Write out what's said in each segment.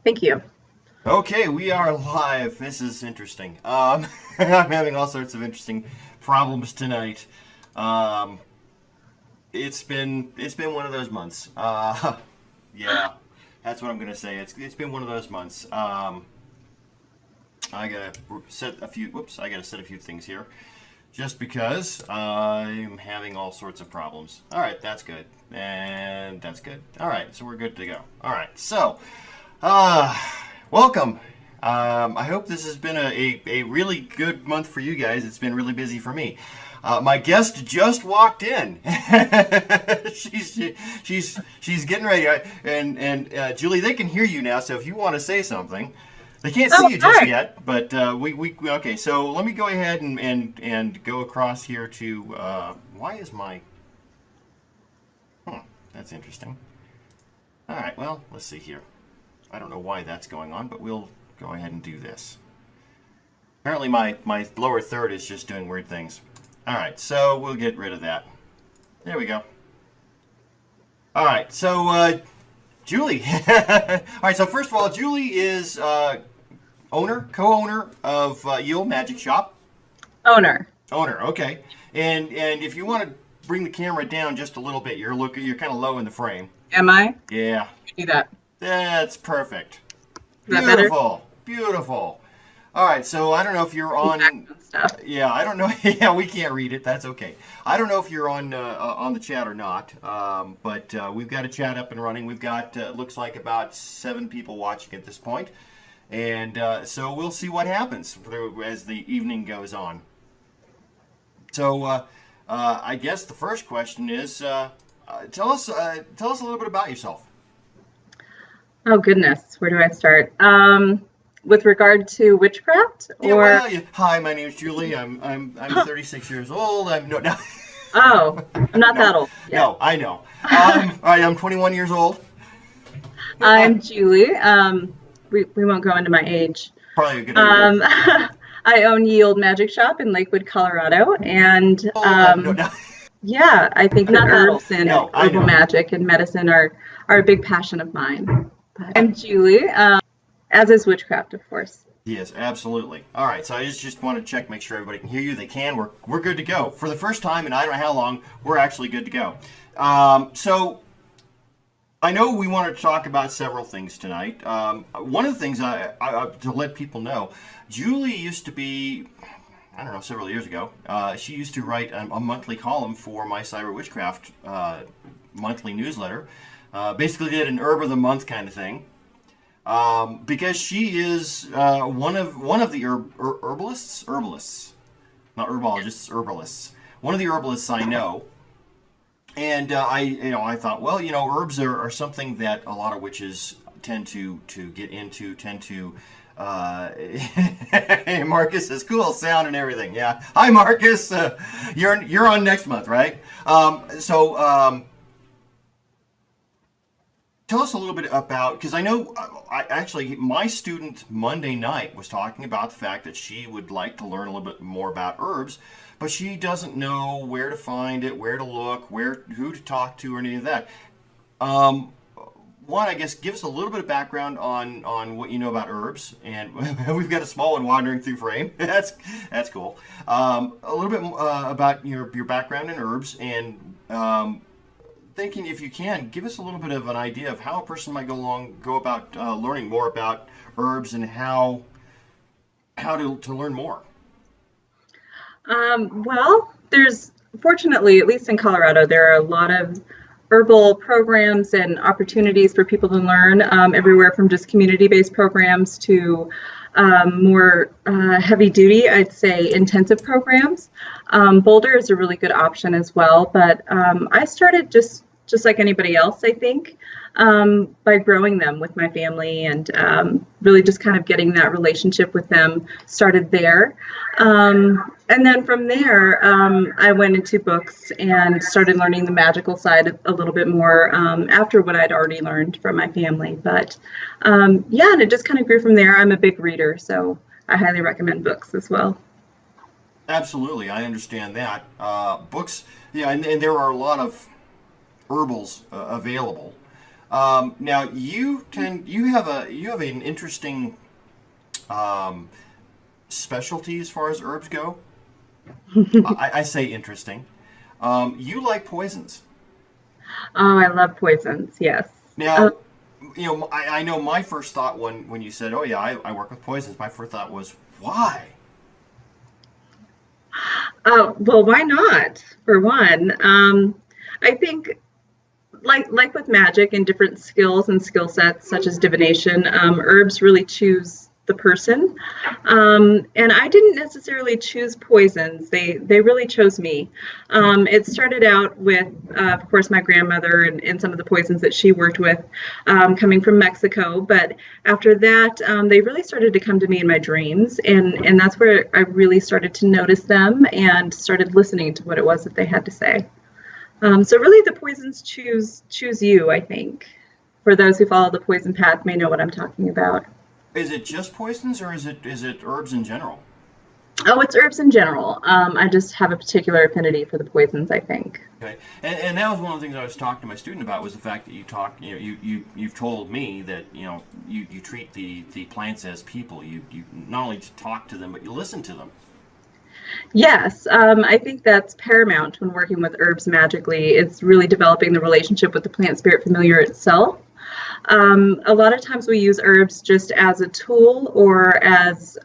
Thank you. Okay, we are live. This is interesting. I'm having all sorts of interesting problems tonight. It's been one of those months. Yeah, that's what I'm gonna say. It's been one of those months. I gotta set a few. Whoops! I gotta set a few things here, just because I'm having all sorts of problems. All right, that's good, and that's good. All right, so we're good to go. All right, so. Welcome. I hope this has been a really good month for you guys. It's been really busy for me. My guest just walked in. she's getting ready. And Julie, they can hear you now. So if you want to say something, they can't see you just yet. But we okay. So let me go ahead and go across here to why is my that's interesting. All right. Well, let's see here. I don't know why that's going on, but we'll go ahead and do this. Apparently my lower third is just doing weird things. All right, so we'll get rid of that. There we go. All right, so Julie. All right, so first of all, Julie is co-owner of Liminal Magic Shop. Owner, okay. And if you want to bring the camera down just a little bit, you're kind of low in the frame. am I? Yeah. Do that. That's perfect. Is that better? Beautiful. All right, so I don't know if you're on. Stuff. Yeah, I don't know. Yeah, we can't read it. That's okay. I don't know if you're on the chat or not. But we've got a chat up and running. We've got looks like about 7 people watching at this point, and so we'll see what happens as the evening goes on. So I guess the first question is, tell us a little bit about yourself. Oh goodness, where do I start? With regard to witchcraft, Hi, my name is Julie. I'm 36 years old. No. Oh, I'm not that old. Yet. No, I know. All right, I'm 21 years old. I'm Julie. We won't go into my age. Probably a good idea. I own Liminal Magic Shop in Lakewood, Colorado, and yeah, I think herbs and herbal magic and medicine are a big passion of mine. I'm Julie, as is witchcraft, of course. Yes, absolutely. All right, so I just want to check, make sure everybody can hear you. They can. We're good to go. For the first time in I don't know how long, we're actually good to go. So I know we wanted to talk about several things tonight. One of the things I to let people know, Julie used to be, I don't know, several years ago, she used to write a monthly column for my Cyber Witchcraft monthly newsletter. Basically did an herb of the month kind of thing, because she is one of the herbalists, not herbologists, herbalists. One of the herbalists I know, and I thought, well, herbs are something that a lot of witches tend to get into, Hey, Marcus is cool sound and everything. Yeah, hi Marcus, you're on next month, right? Tell us a little bit about, because I know, my student Monday night was talking about the fact that she would like to learn a little bit more about herbs, but she doesn't know where to find it, where to look, who to talk to, or any of that. One, I guess, give us a little bit of background on what you know about herbs, and we've got a small one wandering through frame. That's cool. A little bit about your background in herbs, and thinking if you can give us a little bit of an idea of how a person might go about learning more about herbs and how to learn more. Well, there's fortunately, at least in Colorado, there are a lot of herbal programs and opportunities for people to learn, everywhere from just community-based programs to more heavy-duty, I'd say, intensive programs. Boulder is a really good option as well, but I started just just like anybody else, I think, by growing them with my family and really just kind of getting that relationship with them started there. And then from there, I went into books and started learning the magical side a little bit more after what I'd already learned from my family. But yeah, and it just kind of grew from there. I'm a big reader, so I highly recommend books as well. Absolutely, I understand that. Books, yeah, and there are a lot of herbals available. Now you have an interesting specialty as far as herbs go. I say interesting. You like poisons. Oh, I love poisons. Yes. Now, I know my first thought when you said, "Oh yeah, I work with poisons." My first thought was, "Why?" Well, why not? For one, I think like with magic and different skills and skill sets such as divination, herbs really choose the person. And I didn't necessarily choose poisons. They really chose me. It started out with, of course, my grandmother and some of the poisons that she worked with coming from Mexico. But after that, they really started to come to me in my dreams. And that's where I really started to notice them and started listening to what it was that they had to say. So really the poisons choose you, I think. For those who follow the poison path may know what I'm talking about. Is it just poisons, or is it herbs in general? Oh, it's herbs in general. I just have a particular affinity for the poisons, I think. Okay, and that was one of the things I was talking to my student about was the fact that you've told me that you treat the plants as people. You not only talk to them but you listen to them. Yes, I think that's paramount when working with herbs magically. It's really developing the relationship with the plant spirit familiar itself. A lot of times we use herbs just as a tool or as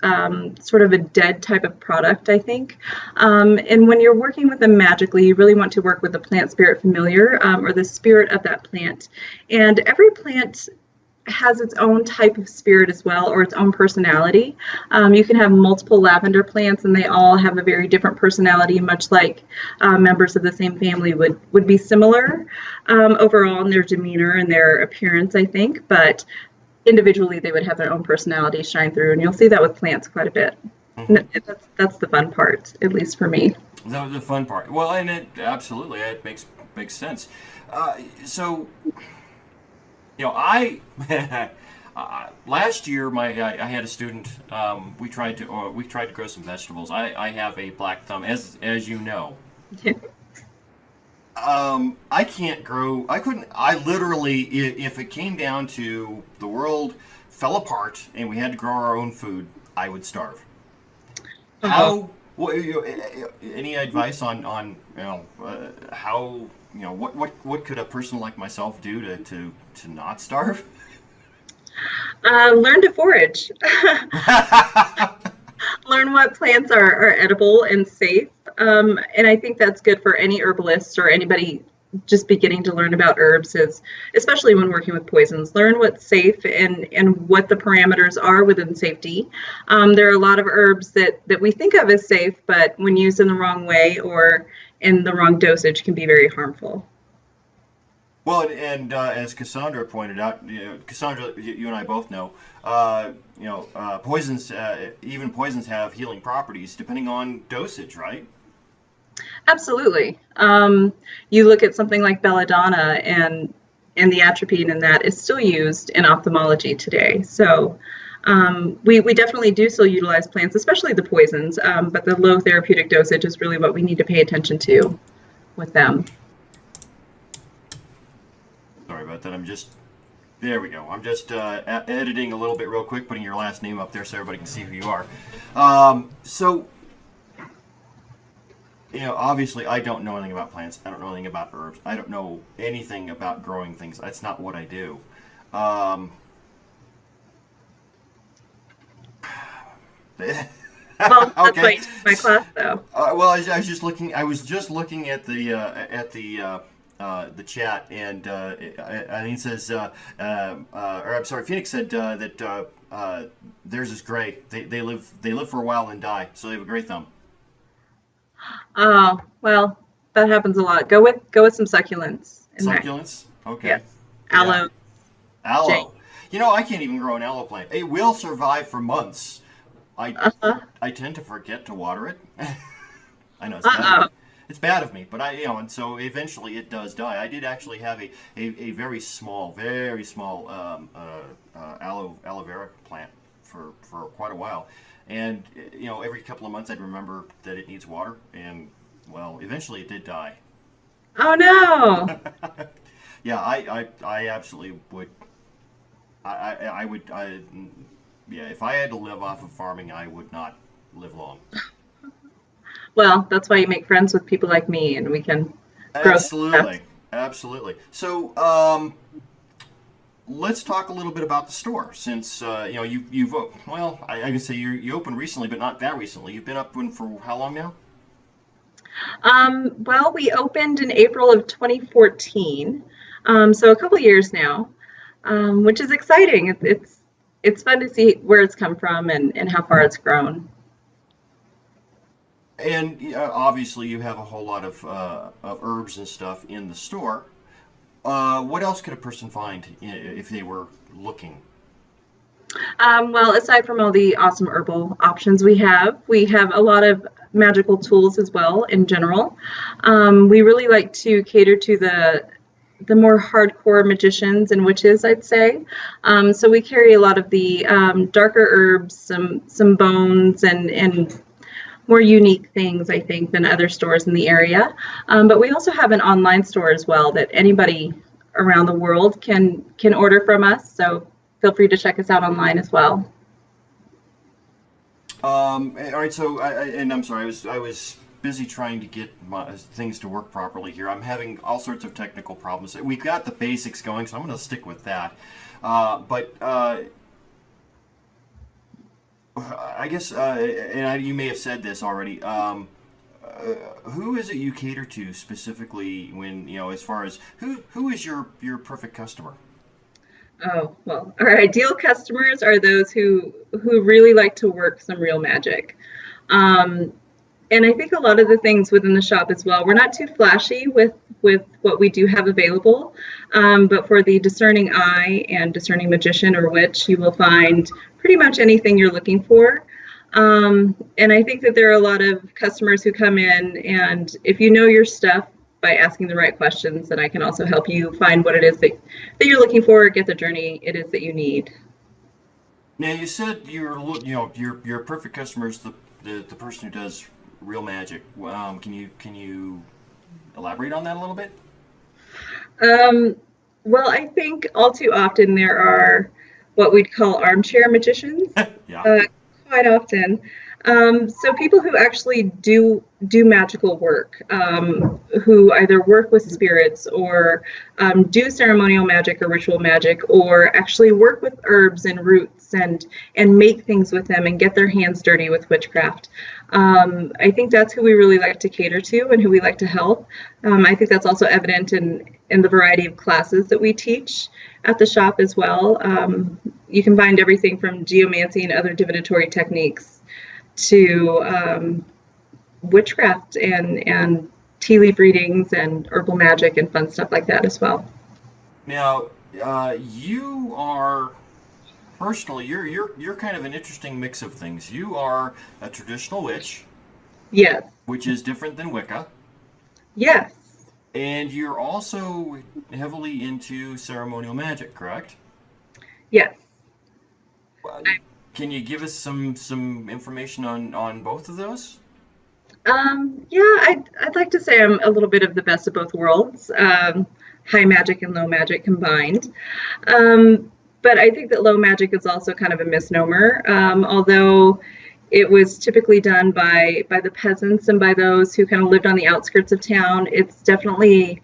sort of a dead type of product, I think. And when you're working with them magically, you really want to work with the plant spirit familiar or the spirit of that plant. And every plant has its own type of spirit as well, or its own personality. You can have multiple lavender plants and they all have a very different personality, much like members of the same family would be similar overall in their demeanor and their appearance, I think, but individually they would have their own personality shine through, and you'll see that with plants quite a bit. Mm-hmm. That's the fun part, at least for me. That was the fun part. Well, and it makes sense. So I last year I had a student. We tried to grow some vegetables. I have a black thumb, as you know. I can't grow. I couldn't. I literally, if it came down to the world fell apart and we had to grow our own food, I would starve. How? What, any advice on how? What could a person like myself do to not starve? Learn to forage. Learn what plants are edible and safe. And I think that's good for any herbalist or anybody just beginning to learn about herbs, especially when working with poisons. Learn what's safe and what the parameters are within safety. There are a lot of herbs that we think of as safe, but when used in the wrong way or in the wrong dosage can be very harmful. Well, and as Cassandra pointed out, Cassandra, you and I both know, poisons, even poisons have healing properties depending on dosage, right? Absolutely. You look at something like belladonna and the atropine in that is still used in ophthalmology today. So we definitely do still utilize plants, especially the poisons, but the low therapeutic dosage is really what we need to pay attention to with them. Sorry about that. There we go. I'm just editing a little bit real quick, putting your last name up there so everybody can see who you are. Obviously I don't know anything about plants. I don't know anything about herbs. I don't know anything about growing things. That's not what I do. Well, that's okay. why you took my class, though. Well, I was just looking. I was just looking at the chat, and Eileen says, or I'm sorry, Phoenix said that theirs is gray. They live for a while and die, so they have a gray thumb. Oh, well, that happens a lot. Go with some succulents. Succulents? Okay. Yes. Aloe. Yeah. Aloe. Jade. You know, I can't even grow an aloe plant. It will survive for months. I tend to forget to water it. I know it's bad of me, but and so eventually it does die. I did actually have a very small aloe vera plant for quite a while, and every couple of months I'd remember that it needs water, and well, eventually it did die. Oh no! Yeah, I absolutely would. I would. Yeah, if I had to live off of farming, I would not live long. Well, that's why you make friends with people like me, and we can grow. Absolutely. So, let's talk a little bit about the store, since you've well, I can say you opened recently, but not that recently. You've been open for how long now? Well, we opened in April of 2014, so a couple years now, which is exciting. It's fun to see where it's come from and how far it's grown. And obviously, you have a whole lot of herbs and stuff in the store. What else could a person find if they were looking? Well, aside from all the awesome herbal options we have a lot of magical tools as well in general. We really like to cater to the more hardcore magicians and witches, I'd say. So we carry a lot of the darker herbs, some bones, and more unique things, I think, than other stores in the area. But we also have an online store as well that anybody around the world can order from us. So feel free to check us out online as well. All right. So, I'm sorry. I was busy trying to get my things to work properly here. I'm having all sorts of technical problems. We've got the basics going, so I'm going to stick with that. But I guess, you may have said this already. Who is it you cater to specifically when, as far as who is your perfect customer? Oh, well, our ideal customers are those who really like to work some real magic. And I think a lot of the things within the shop as well, we're not too flashy with what we do have available, but for the discerning eye and discerning magician or witch, you will find pretty much anything you're looking for. And I think that there are a lot of customers who come in, and if you know your stuff by asking the right questions, then I can also help you find what it is that you're looking for, or get the journey it is that you need. Now, you said your perfect customer is the person who does real magic. Can you elaborate on that a little bit? Well, I think all too often there are what we'd call armchair magicians. Yeah. Quite often. So people who actually do magical work, who either work with spirits or do ceremonial magic or ritual magic, or actually work with herbs and roots and make things with them and get their hands dirty with witchcraft. I think that's who we really like to cater to and who we like to help. I think that's also evident in the variety of classes that we teach at the shop as well. You can find everything from geomancy and other divinatory techniques to witchcraft and tea leaf readings and herbal magic and fun stuff like that as well. Now, you are personally, you're kind of an interesting mix of things. You are a traditional witch. Yes. Which is different than Wicca. Yes. And you're also heavily into ceremonial magic, correct? Yes. Can you give us some information on both of those? Yeah, I'd like to say I'm a little bit of the best of both worlds, high magic and low magic combined. But I think that low magic is also kind of a misnomer, although it was typically done by the peasants and by those who kind of lived on the outskirts of town. It's definitely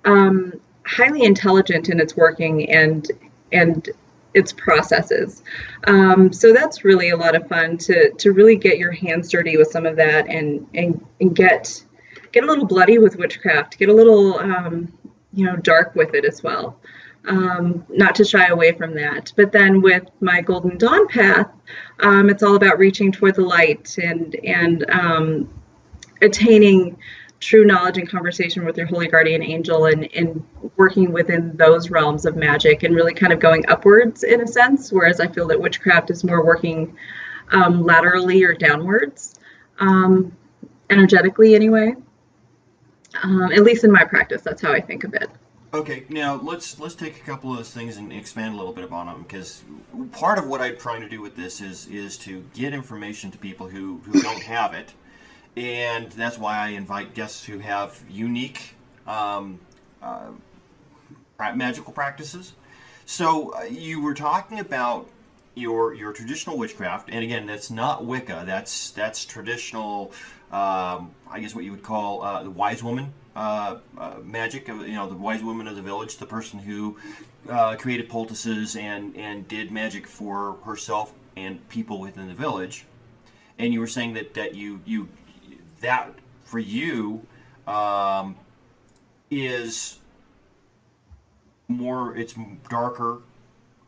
highly intelligent in its working and its processes. So that's really a lot of fun to really get your hands dirty with some of that and get a little bloody with witchcraft, get a little dark with it as well. Not to shy away from that. But then with my Golden Dawn path, it's all about reaching toward the light and attaining true knowledge and conversation with your holy guardian angel, and working within those realms of magic and really kind of going upwards in a sense, whereas I feel that witchcraft is more working laterally or downwards, energetically anyway. At least in my practice, that's how I think of it. Okay, now let's take a couple of those things and expand a little bit upon them, because part of what I'm trying to do with this is to get information to people who don't have it. And that's why I invite guests who have unique magical practices. So you were talking about your traditional witchcraft, and again, that's not Wicca. That's traditional. I guess what you would call the wise woman magic. The wise woman of the village, the person who created poultices and did magic for herself and people within the village. And you were saying that that for you is more, it's darker,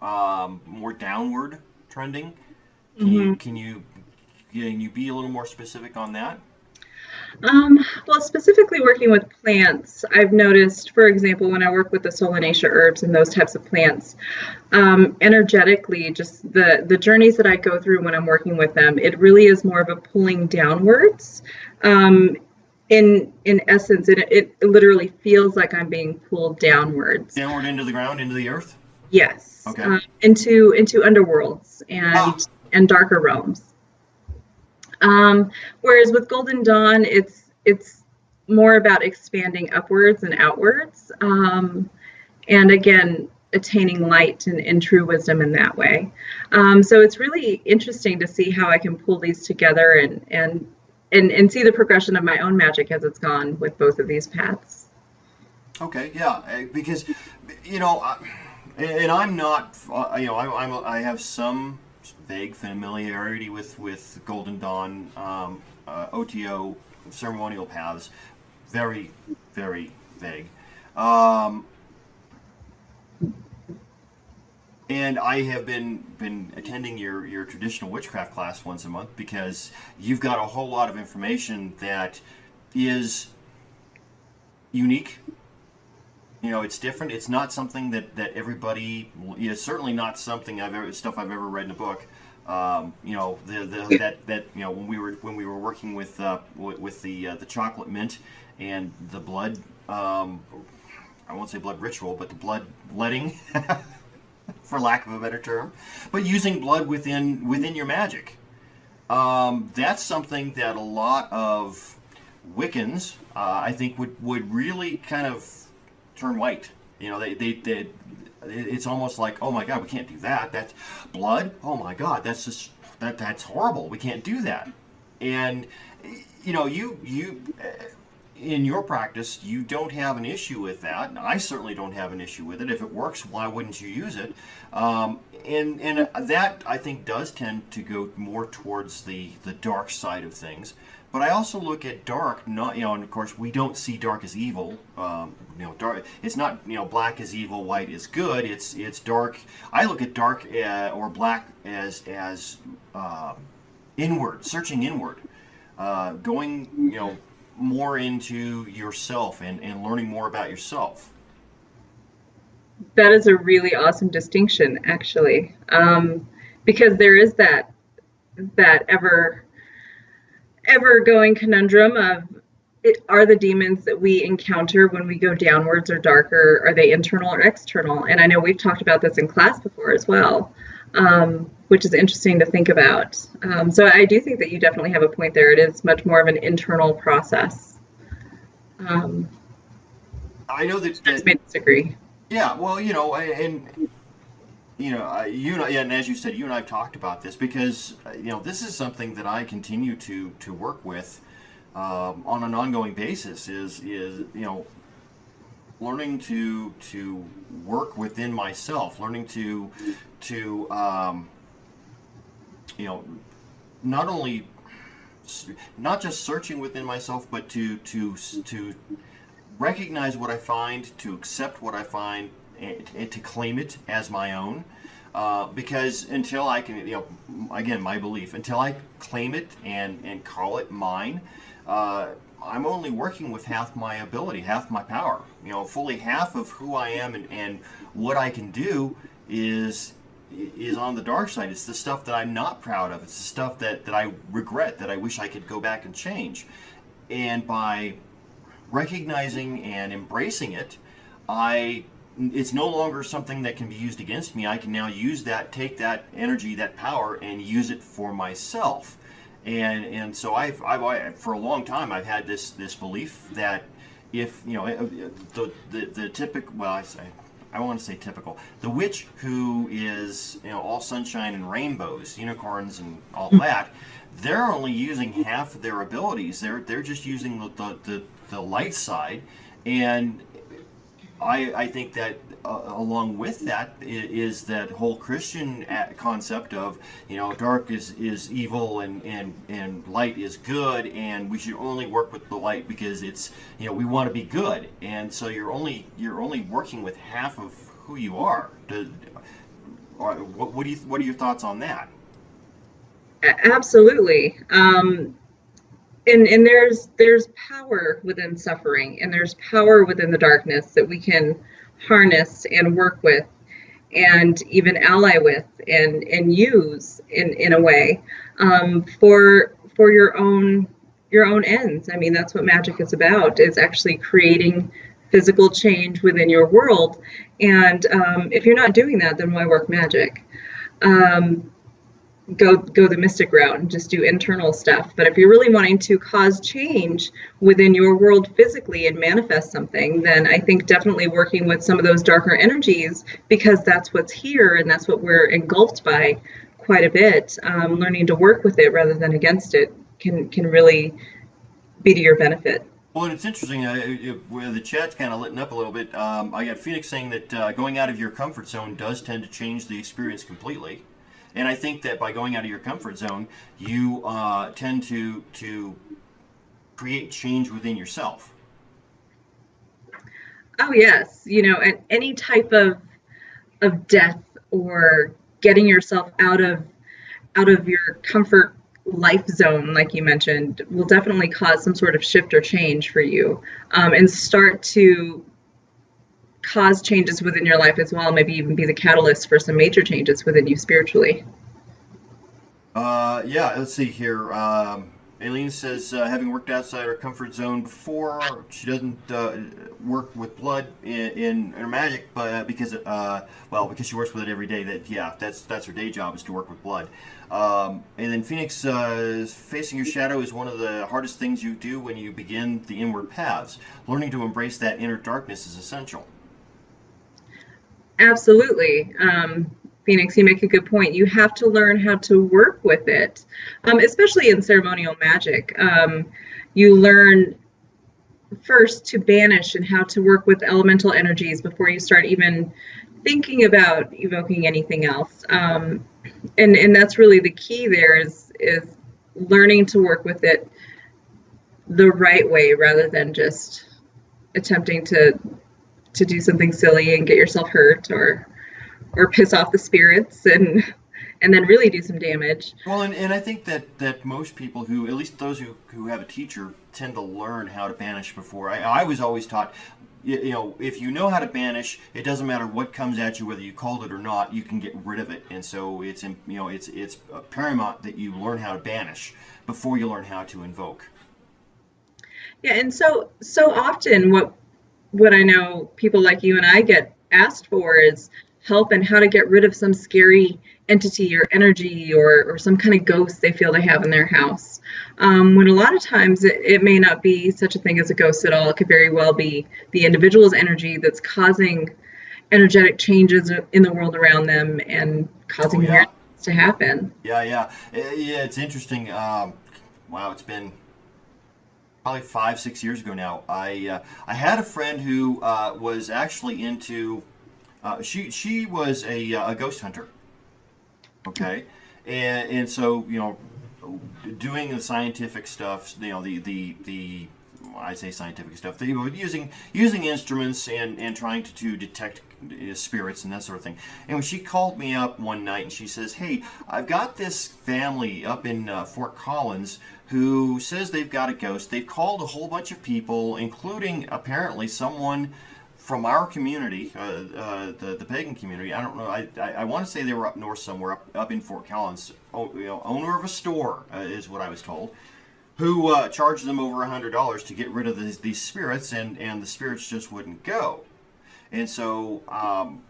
more downward trending. Can you be a little more specific on that? Well, specifically working with plants, I've noticed, for example, when I work with the solanaceous herbs and those types of plants, energetically, just the journeys that I go through when I'm working with them, it really is more of a pulling downwards. In essence, it literally feels like I'm being pulled downwards. Downward into the ground, into the earth? Yes. Okay. Into underworlds and darker realms. Whereas with Golden Dawn, it's more about expanding upwards and outwards, and again, attaining light and true wisdom in that way. So it's really interesting to see how I can pull these together and see the progression of my own magic as it's gone with both of these paths. Okay, yeah, because and I'm not, I have some vague familiarity with Golden Dawn, OTO, ceremonial paths, very, very vague. And I have been attending your traditional witchcraft class once a month, because you've got a whole lot of information that is unique. It's different. It's not something that everybody. It's certainly not something stuff I've ever read in a book. When we were working with the chocolate mint and the blood. I won't say blood ritual, but the blood letting, for lack of a better term, but using blood within your magic. That's something that a lot of Wiccans, I think, would really kind of turn white. It's almost like, oh my God, we can't do that. That's blood. Oh my God, that's horrible. We can't do that. And you in your practice, you don't have an issue with that. And I certainly don't have an issue with it. If it works, why wouldn't you use it? And that, I think, does tend to go more towards the dark side of things. But I also look at dark, not, and of course we don't see dark as evil. Dark. It's not, black is evil, white is good. It's dark. I look at dark or black as inward, searching inward, going, more into yourself and learning more about yourself. That is a really awesome distinction, actually, because there is that ever going conundrum of, are the demons that we encounter when we go downwards or darker, are they internal or external? And I know we've talked about this in class before as well, which is interesting to think about. So I do think that you definitely have a point there. It is much more of an internal process. I know that may disagree. Yeah, well, and as you said, you and I have talked about this, because this is something that I continue to work with on an ongoing basis. Is learning to work within myself, learning to not just searching within myself, but to recognize what I find, to accept what I find, and to claim it as my own. Because until I can, again, my belief, until I claim it and call it mine, I'm only working with half my ability, half my power. You know, fully half of who I am and what I can do is on the dark side. It's the stuff that I'm not proud of. It's the stuff that I regret, that I wish I could go back and change. And by recognizing and embracing it, it's no longer something that can be used against me. I can now use that, take that energy, that power, and use it for myself. And so I've for a long time I've had this belief that if the typical, well, I want to say typical, the witch who is all sunshine and rainbows, unicorns and all that, they're only using half of their abilities. They're just using the light side. And I think that along with that is that whole Christian concept of dark is evil and light is good, and we should only work with the light because it's we want to be good. And so you're only working with half of who you are. What are your thoughts on that? Absolutely. And there's power within suffering, and there's power within the darkness that we can harness and work with and even ally with and use in a way for your own ends. I mean, that's what magic is about, is actually creating physical change within your world. And if you're not doing that, then why work magic? Go the mystic route and just do internal stuff. But if you're really wanting to cause change within your world physically and manifest something, then I think definitely working with some of those darker energies, because that's what's here and that's what we're engulfed by quite a bit. Learning to work with it rather than against it can really be to your benefit. Well, and it's interesting, where the chat's kind of lit up a little bit. I got Phoenix saying that going out of your comfort zone does tend to change the experience completely. And I think that by going out of your comfort zone, you tend to create change within yourself. Oh yes, and any type of death or getting yourself out of your comfort life zone, like you mentioned, will definitely cause some sort of shift or change for you, and start to cause changes within your life as well, maybe even be the catalyst for some major changes within you spiritually. Yeah, let's see here. Aileen says, having worked outside her comfort zone before, she doesn't work with blood in her magic, but because she works with it every day. That's her day job, is to work with blood. And then Phoenix facing your shadow is one of the hardest things you do when you begin the inward paths. Learning to embrace that inner darkness is essential. Absolutely. Phoenix, you make a good point. You have to learn how to work with it, especially in ceremonial magic. You learn first to banish and how to work with elemental energies before you start even thinking about evoking anything else. And that's really the key there, is learning to work with it the right way rather than just attempting to do something silly and get yourself hurt or piss off the spirits and then really do some damage. Well, and I think that most people who, at least those who have a teacher, tend to learn how to banish before. I was always taught, if you know how to banish, it doesn't matter what comes at you, whether you called it or not, you can get rid of it. And so it's paramount that you learn how to banish before you learn how to invoke. Yeah, and so often what I know people like you and I get asked for is help and how to get rid of some scary entity or energy or some kind of ghost they feel they have in their house. When a lot of times it may not be such a thing as a ghost at all. It could very well be the individual's energy that's causing energetic changes in the world around them and causing weird things to happen. Yeah, it's interesting. Wow, it's been probably 5-6 years ago now. I had a friend who was actually into. She was a ghost hunter. Okay, and so doing the scientific stuff. I say scientific stuff. Using instruments and trying to detect spirits and that sort of thing. And when she called me up one night and she says, "Hey, I've got this family up in Fort Collins who says they've got a ghost. They've called a whole bunch of people, including apparently someone from our community, the pagan community. I don't know. I want to say they were up north somewhere, up in Fort Collins. Owner of a store is what I was told, who charged them over $100 to get rid of these spirits, and the spirits just wouldn't go. And so, I'm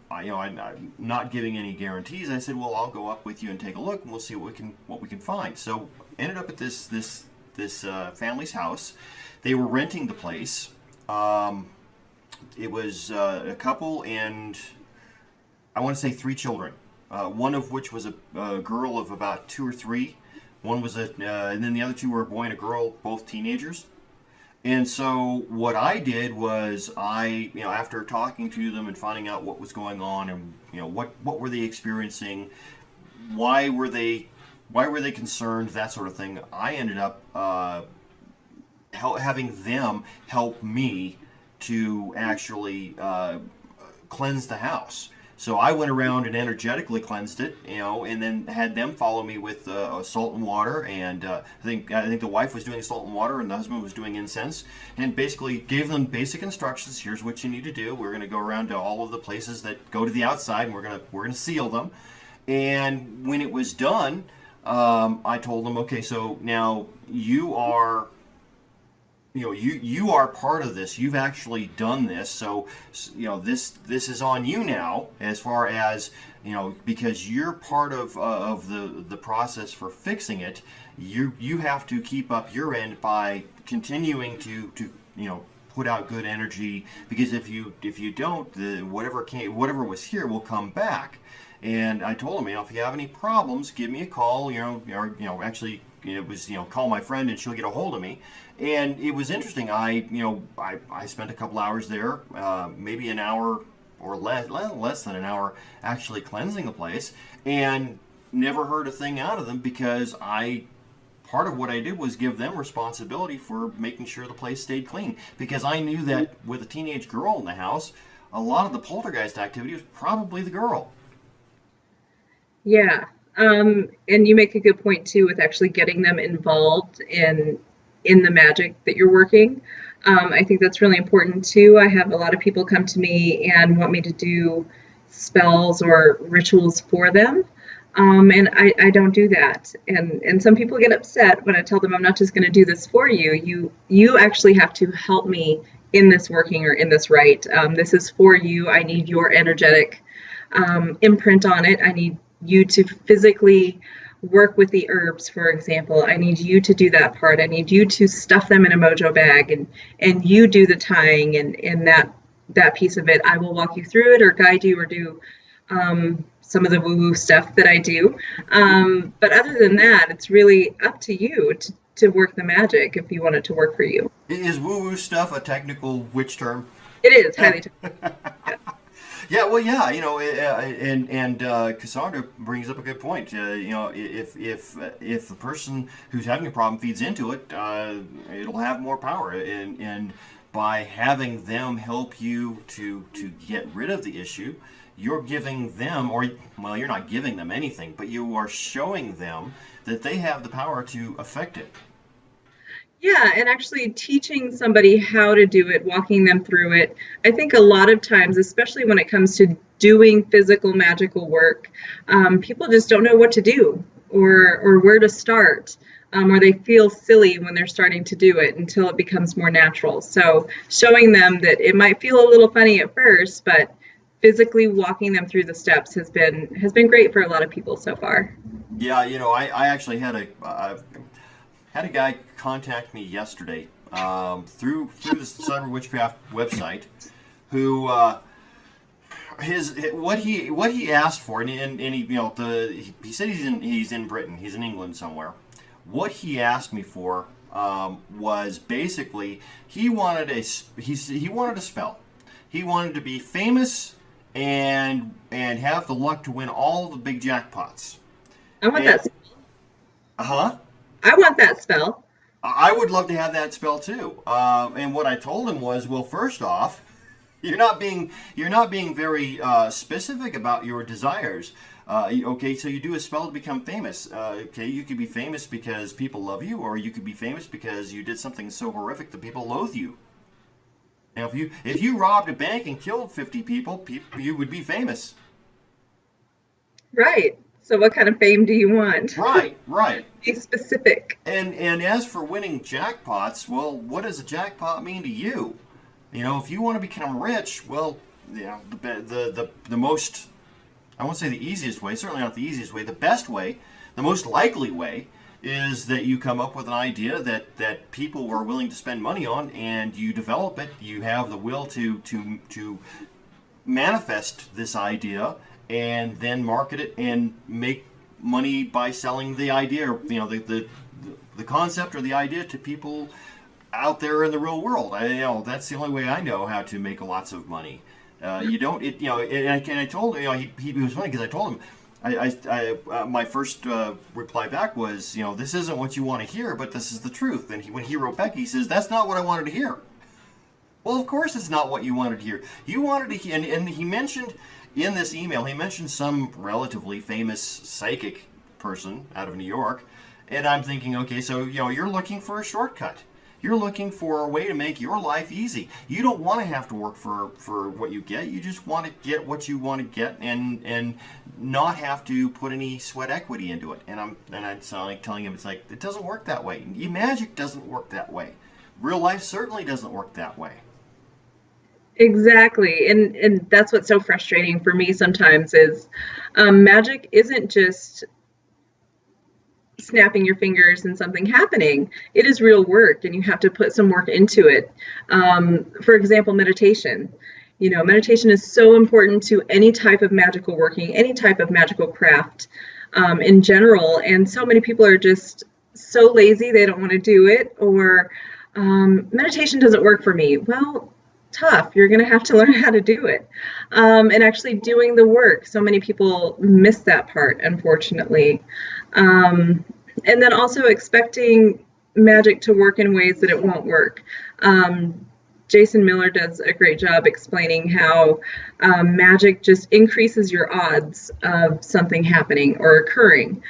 not giving any guarantees. I said, well, I'll go up with you and take a look, and we'll see what we can find. So, ended up at this family's house. They were renting the place. It was a couple and I want to say 3 children. One of which was a girl of about 2 or 3. One was and then the other 2 were a boy and a girl, both teenagers. And so what I did was after talking to them and finding out what was going on and what were they experiencing, why were they concerned, that sort of thing, I ended up having them help me to actually cleanse the house. So I went around and energetically cleansed it, and then had them follow me with salt and water. And I think the wife was doing salt and water, and the husband was doing incense. And basically gave them basic instructions. Here's what you need to do. We're going to go around to all of the places that go to the outside, and we're going to seal them. And when it was done, I told them, okay, so now you are. You are part of this. You've actually done this, so this is on you now. As far as because you're part of the process for fixing it. You have to keep up your end by continuing to put out good energy. Because if you don't, whatever was here will come back. And I told him, if you have any problems, give me a call. Actually, it was call my friend and she'll get a hold of me. And it was interesting. I spent a couple hours there, maybe an hour or less than an hour, actually cleansing the place, and never heard a thing out of them because part of what I did was give them responsibility for making sure the place stayed clean, because I knew that with a teenage girl in the house, a lot of the poltergeist activity was probably the girl. Yeah. And you make a good point too with actually getting them involved in the magic that you're working. I think that's really important too. I have a lot of people come to me and want me to do spells or rituals for them. And I don't do that. And some people get upset when I tell them I'm not just going to do this for you. You actually have to help me in this working or in this rite. This is for you. I need your energetic imprint on it. I need you to physically work with the herbs, for example. I need you to do that part. I need you to stuff them in a mojo bag and you do the tying and that piece of it. I will walk you through it or guide you or do some of the woo-woo stuff that I do. But other than that, it's really up to you to work the magic if you want it to work for you. Is woo-woo stuff a technical witch term? It is highly technical. Yeah, well, yeah, and Cassandra brings up a good point. If the person who's having a problem feeds into it, it'll have more power. And by having them help you to get rid of the issue, you're giving them, you're not giving them anything, but you are showing them that they have the power to affect it. Yeah, and actually teaching somebody how to do it, walking them through it. I think a lot of times, especially when it comes to doing physical magical work, people just don't know what to do or where to start, or they feel silly when they're starting to do it until it becomes more natural. So showing them that it might feel a little funny at first, but physically walking them through the steps has been great for a lot of people so far. Yeah, I actually had a guy contact me yesterday through the Cyber Witchcraft website, who what he asked for, and he said he's in Britain, he's in England somewhere. What he asked me for was basically he wanted a spell. He wanted to be famous and have the luck to win all the big jackpots. I want that. Huh? I want that spell. I would love to have that spell too. And what I told him was, well, first off, you're not being very specific about your desires. Okay, so you do a spell to become famous. Okay, you could be famous because people love you, or you could be famous because you did something so horrific that people loathe you. Now, if you robbed a bank and killed 50 people, you would be famous. Right. So what kind of fame do you want? Right, right. Be specific. And as for winning jackpots, well, what does a jackpot mean to you? If you want to become rich, well, the most, I won't say the easiest way, certainly not the easiest way, the best way, the most likely way is that you come up with an idea that people are willing to spend money on, and you develop it. You have the will to manifest this idea, and then market it and make money by selling the idea, or the concept or the idea to people out there in the real world. That's the only way I know how to make lots of money. You don't, and I told him, he was funny because I told him, my first reply back was, this isn't what you want to hear, but this is the truth. And when he wrote back, he says, that's not what I wanted to hear. Well, of course it's not what you wanted to hear. You wanted to hear, and he mentioned in this email, he mentioned some relatively famous psychic person out of New York. And I'm thinking, okay, so, you're looking for a shortcut. You're looking for a way to make your life easy. You don't want to have to work for what you get. You just want to get what you want to get and not have to put any sweat equity into it. And I'm telling him, it's like, it doesn't work that way. Magic doesn't work that way. Real life certainly doesn't work that way. Exactly. And that's what's so frustrating for me sometimes is magic isn't just snapping your fingers and something happening. It is real work, and you have to put some work into it. For example, meditation. Meditation is so important to any type of magical working, any type of magical craft in general. And so many people are just so lazy, they don't want to do it, or meditation doesn't work for me. Well, tough. You're going to have to learn how to do it. And actually doing the work. So many people miss that part, unfortunately. And then also expecting magic to work in ways that it won't work. Jason Miller does a great job explaining how magic just increases your odds of something happening or occurring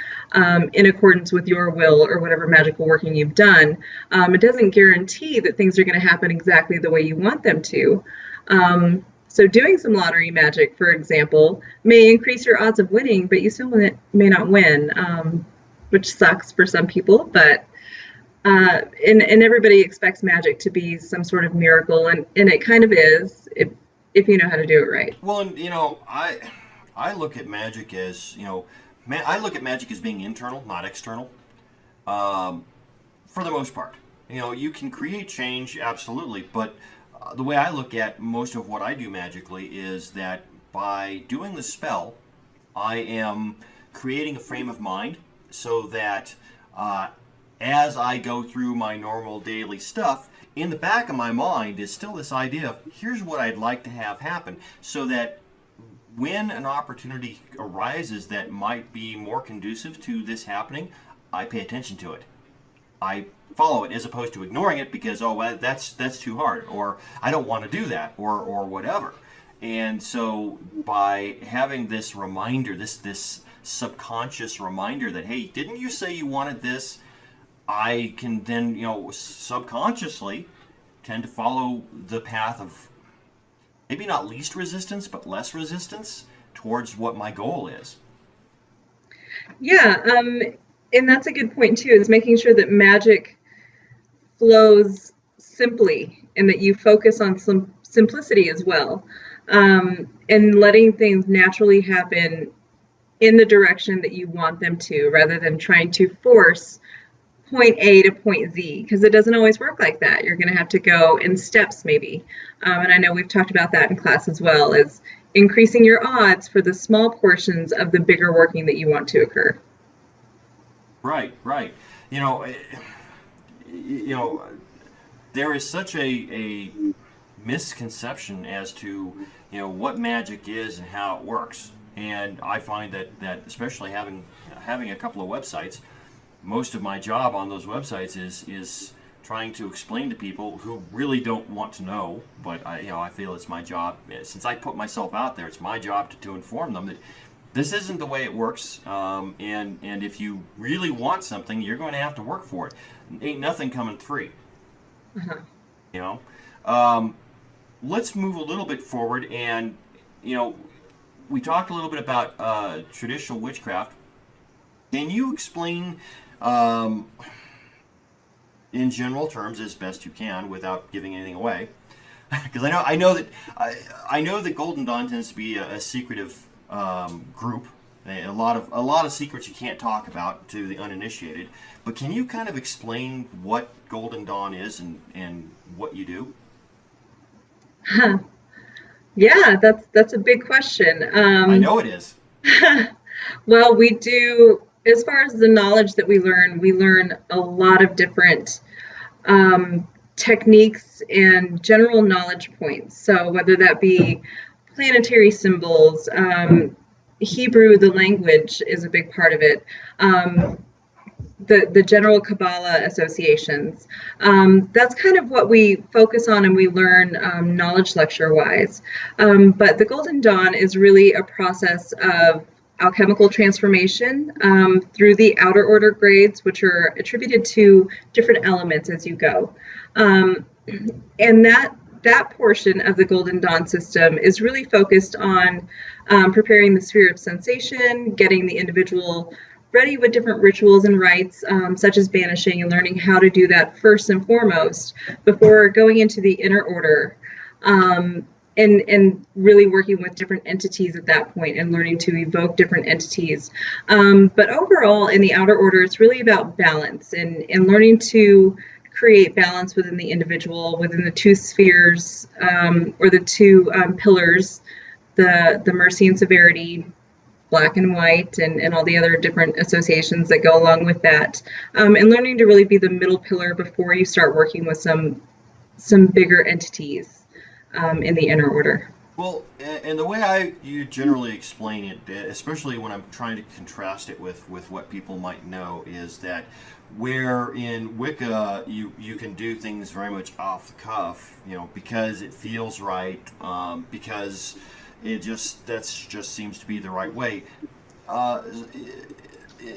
in accordance with your will or whatever magical working you've done. It doesn't guarantee that things are going to happen exactly the way you want them to. So doing some lottery magic, for example, may increase your odds of winning, but you still may not win, which sucks for some people. But and everybody expects magic to be some sort of miracle, and it kind of is if you know how to do it right. Well, and I look at magic as I look at magic as being internal, not external. For the most part, you can create change, absolutely, but the way I look at most of what I do magically is that by doing the spell, I am creating a frame of mind so that as I go through my normal daily stuff, in the back of my mind is still this idea of here's what I'd like to have happen, so that when an opportunity arises that might be more conducive to this happening, I pay attention to it. I follow it as opposed to ignoring it because, that's too hard, or I don't want to do that, or whatever. And so by having this reminder, this subconscious reminder that, hey, didn't you say you wanted this? I can then, subconsciously tend to follow the path of maybe not least resistance, but less resistance towards what my goal is. Yeah, and that's a good point too, is making sure that magic flows simply and that you focus on some simplicity as well, and letting things naturally happen in the direction that you want them to, rather than trying to force point A to point Z, because it doesn't always work like that. You're going to have to go in steps maybe. And I know we've talked about that in class as well, is increasing your odds for the small portions of the bigger working that you want to occur. Right. There is such a misconception as to, what magic is and how it works. And I find that especially having a couple of websites, most of my job on those websites is trying to explain to people who really don't want to know, but I feel it's my job. Since I put myself out there, it's my job to inform them that this isn't the way it works, and if you really want something, you're going to have to work for it. Ain't nothing coming free. Uh-huh. You know, let's move a little bit forward, and we talked a little bit about traditional witchcraft. Can you explain, in general terms, as best you can, without giving anything away? Because I know that Golden Dawn tends to be a secretive group. A lot of secrets you can't talk about to the uninitiated. But can you kind of explain what Golden Dawn is and what you do? Yeah, that's a big question. I know it is. Well, we do, as far as the knowledge that we learn a lot of different techniques and general knowledge points. So whether that be planetary symbols, Hebrew, the language, is a big part of it. The general Kabbalah associations. That's kind of what we focus on and we learn knowledge lecture-wise. But the Golden Dawn is really a process of alchemical transformation through the outer order grades, which are attributed to different elements as you go. And that portion of the Golden Dawn system is really focused on preparing the sphere of sensation, getting the individual ready with different rituals and rites, such as banishing, and learning how to do that first and foremost before going into the inner order, and really working with different entities at that point and learning to evoke different entities. But overall, in the outer order, it's really about balance and learning to create balance within the individual, within the two spheres, or the two pillars, the mercy and severity, black and white, and all the other different associations that go along with that, and learning to really be the middle pillar before you start working with some bigger entities in the inner order. Well, and the way you generally explain it, especially when I'm trying to contrast it with what people might know, is that where in Wicca you can do things very much off the cuff, because it feels right, because it just seems to be the right way.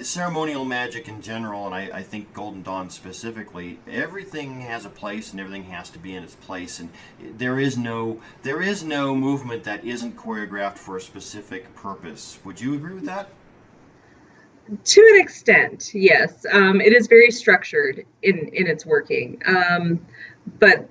Ceremonial magic in general, and I think Golden Dawn specifically, everything has a place and everything has to be in its place, and there is no movement that isn't choreographed for a specific purpose. Would you agree with that? To an extent, yes. It is very structured in its working, but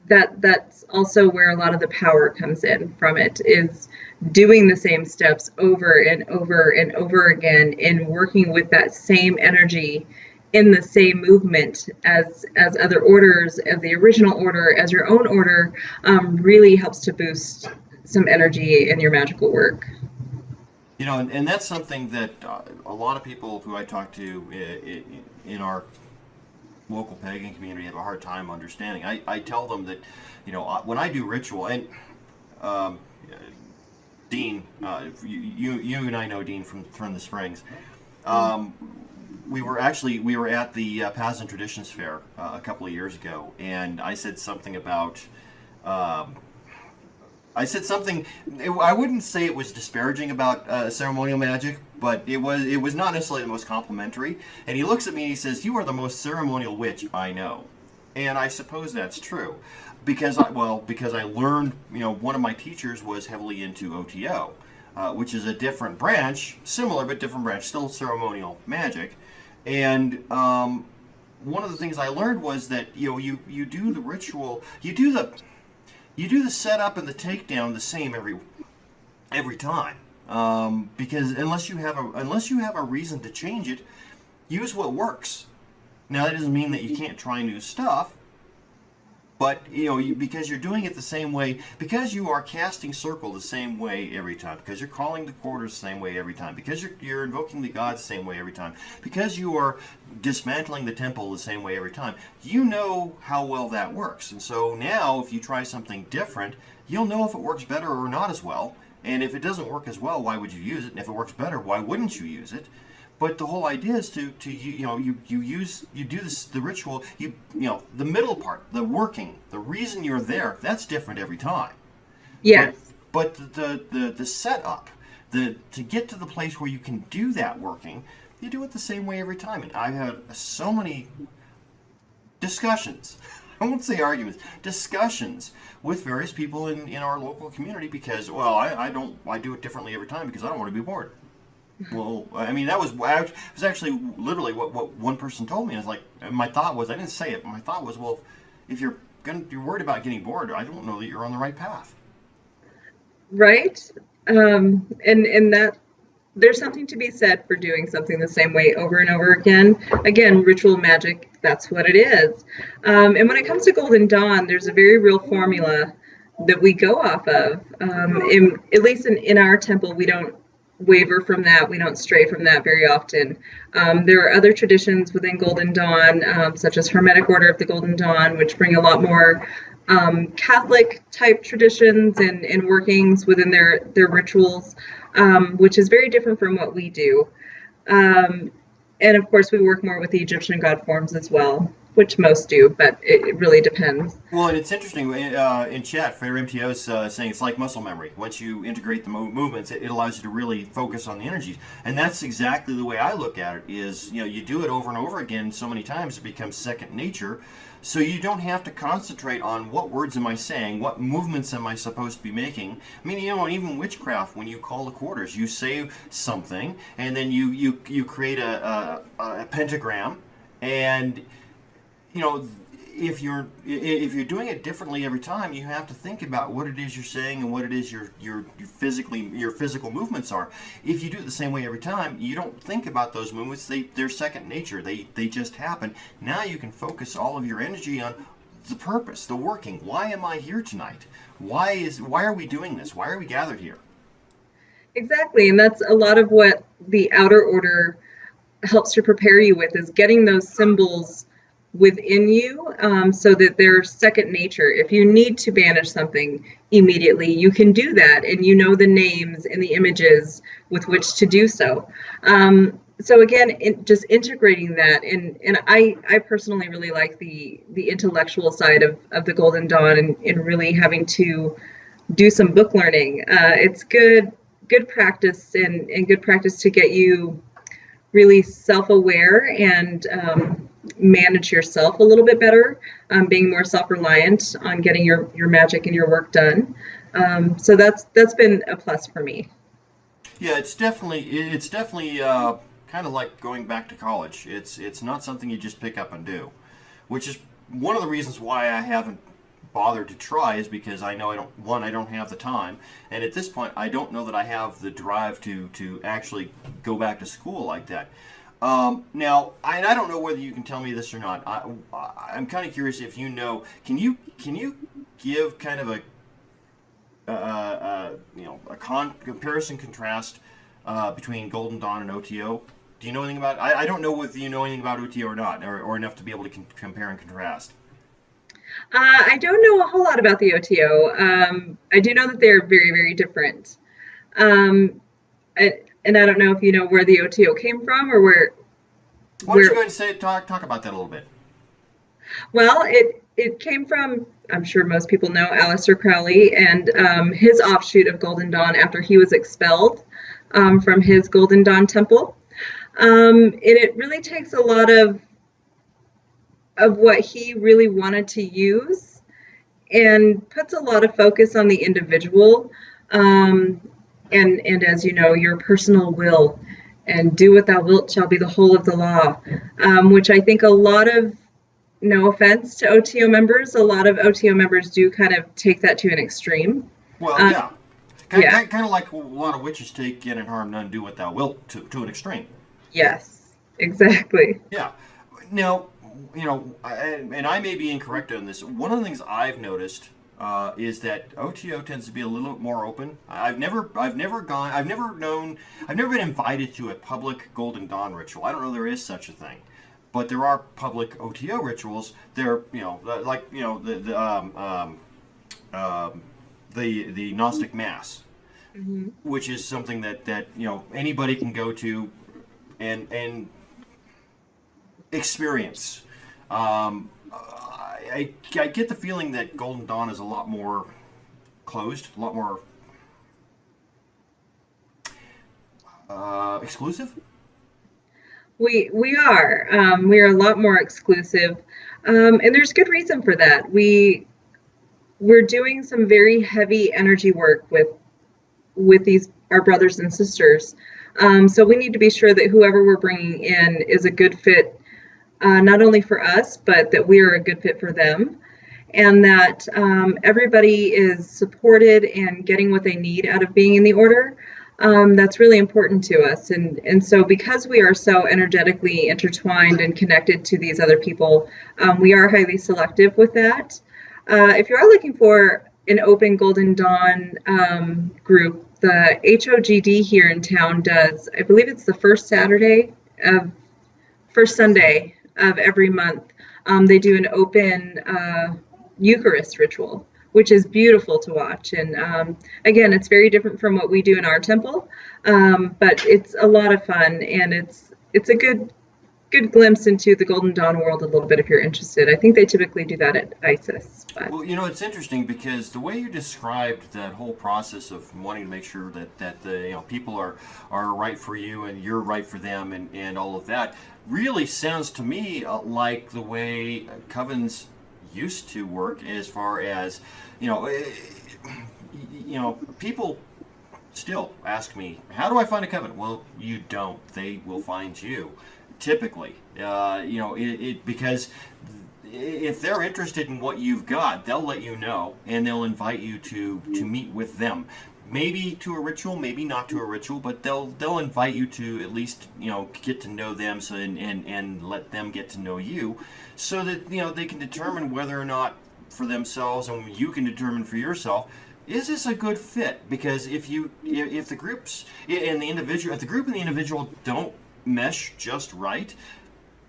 that's also where a lot of the power comes in from it, is doing the same steps over and over and over again, and working with that same energy in the same movement as other orders, as the original order, as your own order, really helps to boost some energy in your magical work. And that's something that a lot of people who I talk to in our local pagan community have a hard time understanding. I tell them that, when I do ritual, and Dean, you and I know Dean from the Springs. We were at the Paths and Traditions Fair a couple of years ago, and I said something about. I wouldn't say it was disparaging about ceremonial magic, but it was not necessarily the most complimentary. And he looks at me and he says, "You are the most ceremonial witch I know," and I suppose that's true. Because I learned, one of my teachers was heavily into OTO, which is a different branch, similar but different branch, still ceremonial magic. And one of the things I learned was that you do the ritual, you do the setup and the takedown the same every time, because unless you have a reason to change it, use what works. Now that doesn't mean that you can't try new stuff. But, because you're doing it the same way, because you are casting circle the same way every time, because you're calling the quarters the same way every time, because you're invoking the gods the same way every time, because you are dismantling the temple the same way every time, you know how well that works. And so now, if you try something different, you'll know if it works better or not as well. And if it doesn't work as well, why would you use it? And if it works better, why wouldn't you use it? But the whole idea is to you do this, the ritual, the middle part, the working, the reason you're there, that's different every time. Yes. But the setup, to get to the place where you can do that working, you do it the same way every time. And I've had so many discussions, I won't say arguments, discussions with various people in our local community because, well, I do it differently every time because I don't want to be bored. Well, I mean, that was actually literally what one person told me. I was like, my thought was, I didn't say it, but my thought was, well, if you're worried about getting bored, I don't know that you're on the right path. Right. And that there's something to be said for doing something the same way over and over again. Again, ritual magic, that's what it is. And when it comes to Golden Dawn, there's a very real formula that we go off of. At least in our temple, we don't waver from that. We don't stray from that very often. There are other traditions within Golden Dawn, such as Hermetic Order of the Golden Dawn, which bring a lot more Catholic type traditions and workings within their rituals, which is very different from what we do. And of course, we work more with the Egyptian god forms as well, which most do, but it really depends. Well, and it's interesting, in chat, Fair MTO is saying it's like muscle memory. Once you integrate the movements, it allows you to really focus on the energies. And that's exactly the way I look at it, is, you do it over and over again so many times, it becomes second nature. So you don't have to concentrate on what words am I saying, what movements am I supposed to be making. I mean, even witchcraft, when you call the quarters, you say something, and then you create a pentagram, and if you're doing it differently every time, you have to think about what it is you're saying and what it is your physical movements are. If you do it the same way every time, you don't think about those movements. They're second nature. They just happen. Now you can focus all of your energy on the purpose, the working. Why am I here tonight? Why are we doing this? Why are we gathered here? Exactly, and that's a lot of what the outer order helps to prepare you with, is getting those symbols within you, so that they're second nature. If you need to banish something immediately, you can do that, and the names and the images with which to do so. So again, just integrating that, and I personally really like the intellectual side of the Golden Dawn, and really having to do some book learning. It's good practice and good practice to get you really self-aware and manage yourself a little bit better, being more self-reliant on getting your magic and your work done. So that's been a plus for me. Yeah, it's definitely kind of like going back to college. It's not something you just pick up and do, which is one of the reasons why I haven't bothered to try, is because I know I don't have the time, and at this point I don't know that I have the drive to actually go back to school like that. Now, I don't know whether you can tell me this or not. I'm kind of curious if you know. Can you give kind of a comparison contrast between Golden Dawn and OTO? Do you know anything about? I don't know whether you know anything about OTO or not, or enough to be able to compare and contrast. I don't know a whole lot about the OTO. I do know that they're very, very different. And I don't know if you know where the OTO came from, or where. Why don't you go ahead and say talk about that a little bit? Well, it came from, I'm sure most people know, Aleister Crowley and his offshoot of Golden Dawn after he was expelled from his Golden Dawn temple. And it really takes a lot of what he really wanted to use and puts a lot of focus on the individual, and as you know, your personal will, and do what thou wilt shall be the whole of the law, which I think a lot of, no offense to OTO members, a lot of OTO members do kind of take that to an extreme. Well, yeah. Kind of like a lot of witches take in and harm none, do what thou wilt to an extreme. Yes, exactly. Yeah. Now, and I may be incorrect on this. One of the things I've noticed is that OTO tends to be a little more open. I've never been invited to a public Golden Dawn ritual. I don't know there is such a thing, but there are public OTO rituals. They're the Gnostic Mass, mm-hmm. which is something that anybody can go to and experience. I get the feeling that Golden Dawn is a lot more closed, a lot more exclusive. We are a lot more exclusive, and there's good reason for that. We're doing some very heavy energy work with these our brothers and sisters. So we need to be sure that whoever we're bringing in is a good fit, not only for us, but that we are a good fit for them, and that everybody is supported and getting what they need out of being in the order. That's really important to us. And so because we are so energetically intertwined and connected to these other people, we are highly selective with that. If you are looking for an open Golden Dawn group, the HOGD here in town does, I believe it's the first Sunday of every month. They do an open Eucharist ritual, which is beautiful to watch. And again, it's very different from what we do in our temple, but it's a lot of fun, and it's a good glimpse into the Golden Dawn world a little bit if you're interested. I think they typically do that at ISIS. But. Well, it's interesting because the way you described that whole process of wanting to make sure that the people are right for you and you're right for them and all of that really sounds to me like the way covens used to work, as far as people still ask me, how do I find a coven? Well, you don't. They will find you, typically. Because if they're interested in what you've got, they'll let you know, and they'll invite you to meet with them. Maybe to a ritual, maybe not to a ritual, but they'll invite you to at least get to know them, so and let them get to know you, so that they can determine whether or not for themselves, and you can determine for yourself, is this a good fit? Because if the groups and the individual, if the group and the individual don't mesh just right,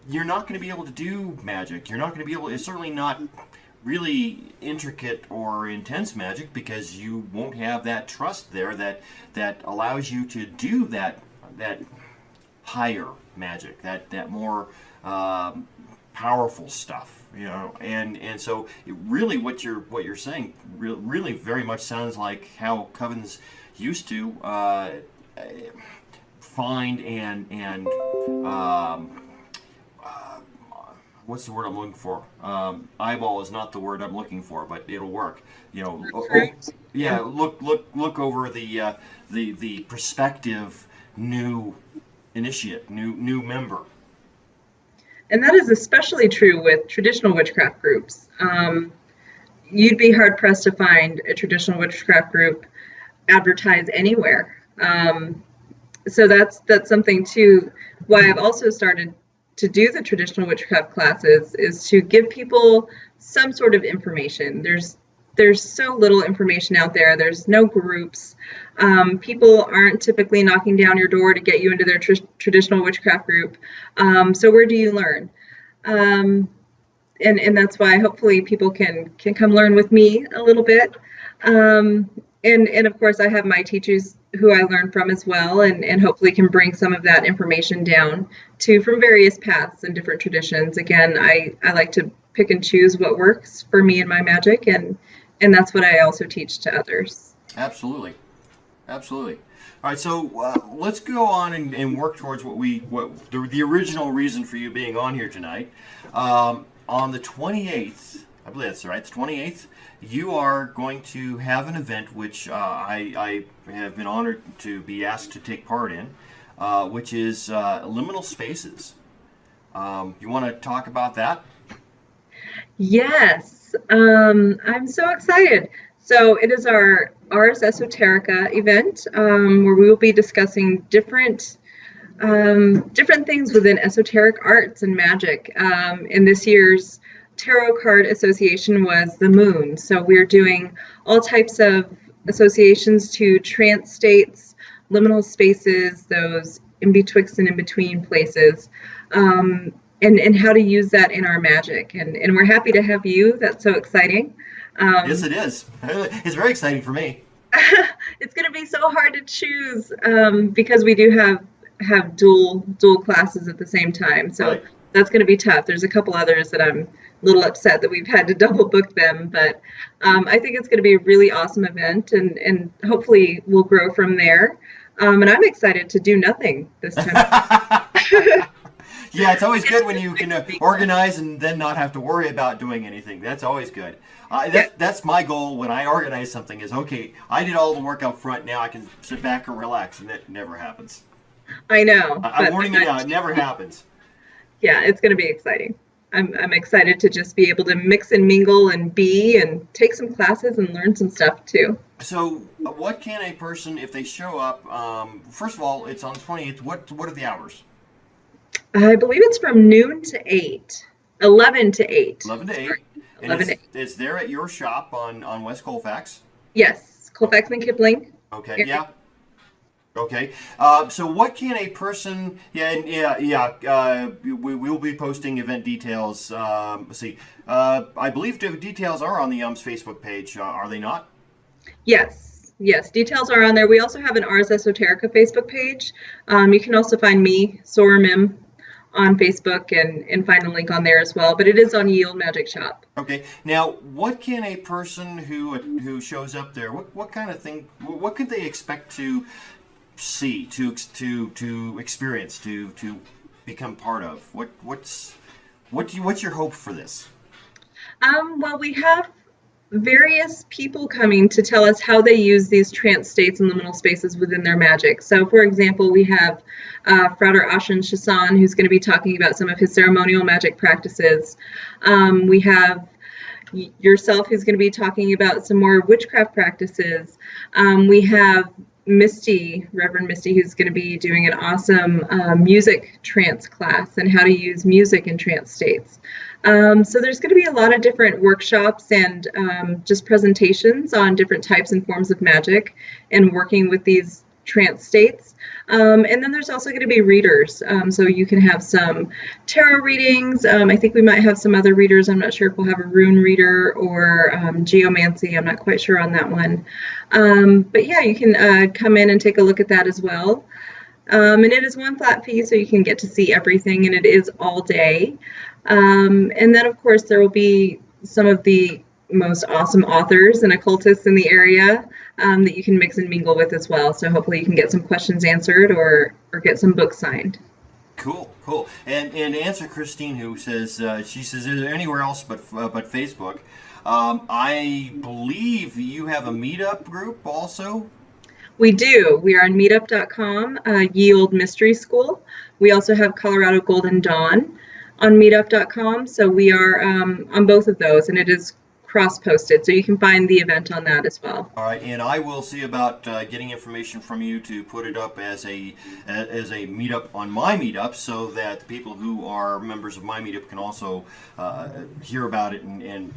you're not going to be able to do magic. You're not going to be able. It's certainly not really intricate or intense magic, because you won't have that trust there that allows you to do that higher magic, that more powerful stuff, and so really what you're saying really very much sounds like how covens used to find and what's the word I'm looking for? Eyeball is not the word I'm looking for, but it'll work. Look over the prospective new initiate, new member. And that is especially true with traditional witchcraft groups. You'd be hard pressed to find a traditional witchcraft group advertised anywhere. So that's something too. Why I've also started to do the traditional witchcraft classes is to give people some sort of information. There's so little information out there. There's no groups. People aren't typically knocking down your door to get you into their traditional witchcraft group. So where do you learn? And that's why hopefully people can come learn with me a little bit. And of course I have my teachers who I learn from as well, and hopefully can bring some of that information down from various paths and different traditions. Again, I like to pick and choose what works for me and my magic, and that's what I also teach to others. Absolutely. All right, so let's go on and work towards what the original reason for you being on here tonight. On the 28th, I believe that's right, the 28th, you are going to have an event which I have been honored to be asked to take part in, which is Liminal Spaces. You want to talk about that? Yes, I'm so excited. So it is our Ars Esoterica event, where we will be discussing different things within esoteric arts and magic. In this year's Tarot card association was the moon. So we're doing all types of associations to trance states, liminal spaces, those in betwixt and in between places, and how to use that in our magic. And we're happy to have you. That's so exciting. Yes, it is. It's very exciting for me. It's going to be so hard to choose because we do have dual classes at the same time. So Right. that's going to be tough. There's a couple others that I'm a little upset that we've had to double book them, but I think it's going to be a really awesome event, and hopefully we'll grow from there. And I'm excited to do nothing this time. Yeah, it's always good when you can organize and then not have to worry about doing anything. That's always good. That's my goal when I organize something is, okay, I did all the work up front, now I can sit back and relax, and that never happens. I know. I'm warning you now, it never happens. Yeah, it's going to be exciting. I'm excited to just be able to mix and mingle and take some classes and learn some stuff too. So, what can a person, if they show up, first of all, it's on the 28th, what are the hours? I believe it's from noon to 8, 11 to 8. 11 to 8. Sorry, And 11 to 8. it's there at your shop on West Colfax? Yes, Colfax and Kipling. Okay, yeah. Okay. So what can a person? We will be posting event details. Let's see. I believe the details are on the Facebook page. Are they not? Yes, details are on there. We also have an Ars Esoterica Facebook page. You can also find me, Soramim, on Facebook and find a link on there as well. But it is on Yield Magic Shop. Okay. Now, what can a person who shows up there? What kind of thing? What could they expect to see, to experience, to become part of? What's your hope for this? Well, we have various people coming to tell us how they use these trance states and liminal spaces within their magic. So, for example, we have Frater Ashen Shasan, who's going to be talking about some of his ceremonial magic practices. We have yourself, who's going to be talking about some more witchcraft practices. We have Misty, Reverend Misty, who's going to be doing an awesome music trance class and how to use music in trance states. So there's going to be a lot of different workshops and just presentations on different types and forms of magic and working with these trance states. And then there's also going to be readers. So you can have some tarot readings. I think we might have some other readers. I'm not sure if we'll have a rune reader or geomancy. I'm not quite sure on that one. But yeah, you can come in and take a look at that as well. And it is one flat fee, so you can get to see everything, and it is all day. And then, of course, there will be some of the most awesome authors and occultists in the area that you can mix and mingle with as well. So hopefully you can get some questions answered or get some books signed. Cool. And to answer Christine, who says, she says, is there anywhere else but Facebook? I believe you have a meetup group also? We do. We are on meetup.com, Yield Mystery School. We also have Colorado Golden Dawn on meetup.com. So we are on both of those, and it is cross-posted, so you can find the event on that as well. All right, and I will see about getting information from you to put it up as a meetup on my meetup, so that people who are members of my meetup can also hear about it and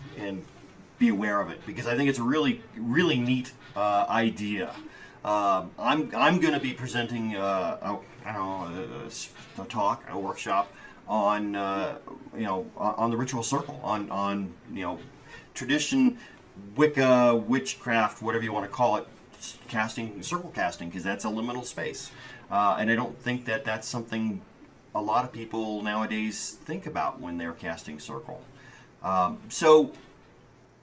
be aware of it, because I think it's a really neat idea. I'm going to be presenting a talk, a workshop on on the ritual circle, on tradition, Wicca, witchcraft, whatever you want to call it, circle casting, because that's a liminal space, and I don't think that that's something a lot of people nowadays think about when they're casting circle. So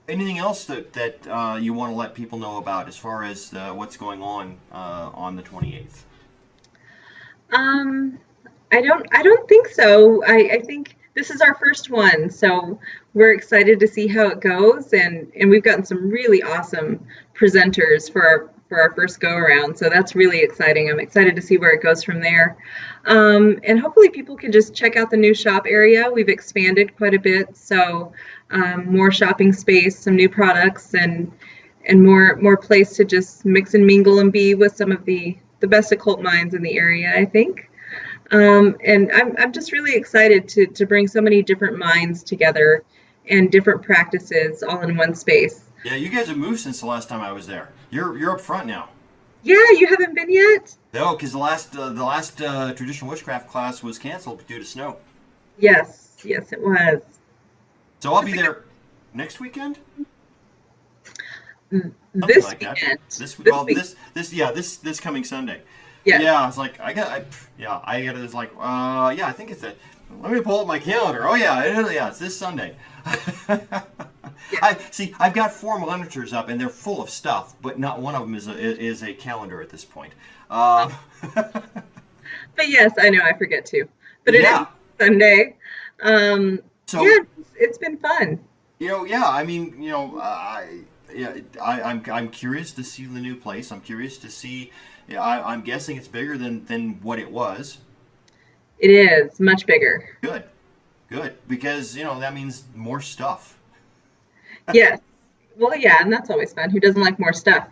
anything else that you want to let people know about as far as what's going on the 28th? I don't think so. I think this is our first one, so we're excited to see how it goes, and we've gotten some really awesome presenters for our first go around, so that's really exciting. I'm excited to see where it goes from there, and hopefully people can just check out the new shop area. We've expanded quite a bit, so more shopping space, some new products, and more place to just mix and mingle and be with some of the best occult minds in the area, I think. And I'm just really excited to bring so many different minds together and different practices all in one space. Yeah, you guys have moved since the last time I was there. You're up front now. Yeah, you haven't been yet? No, because the last traditional witchcraft class was canceled due to snow. Yes, it was. So I'll be there next weekend. This like weekend. That. This coming Sunday. Yes. Yeah, it's like I got it's like yeah, I think it's a. Let me pull up my calendar. Oh yeah, it's this Sunday. Yes. I see. I've got 4 monitors up, and they're full of stuff, but not one of them is a calendar at this point. Oh, but yes, I know I forget too. But it is Yeah. Sunday. So Yeah, it's been fun. yeah. I mean, I'm curious to see the new place. I'm curious to see. Yeah, I'm guessing it's bigger than what it was. It is much bigger. Good, good, because that means more stuff. Yes. Well, yeah, and that's always fun. Who doesn't like more stuff?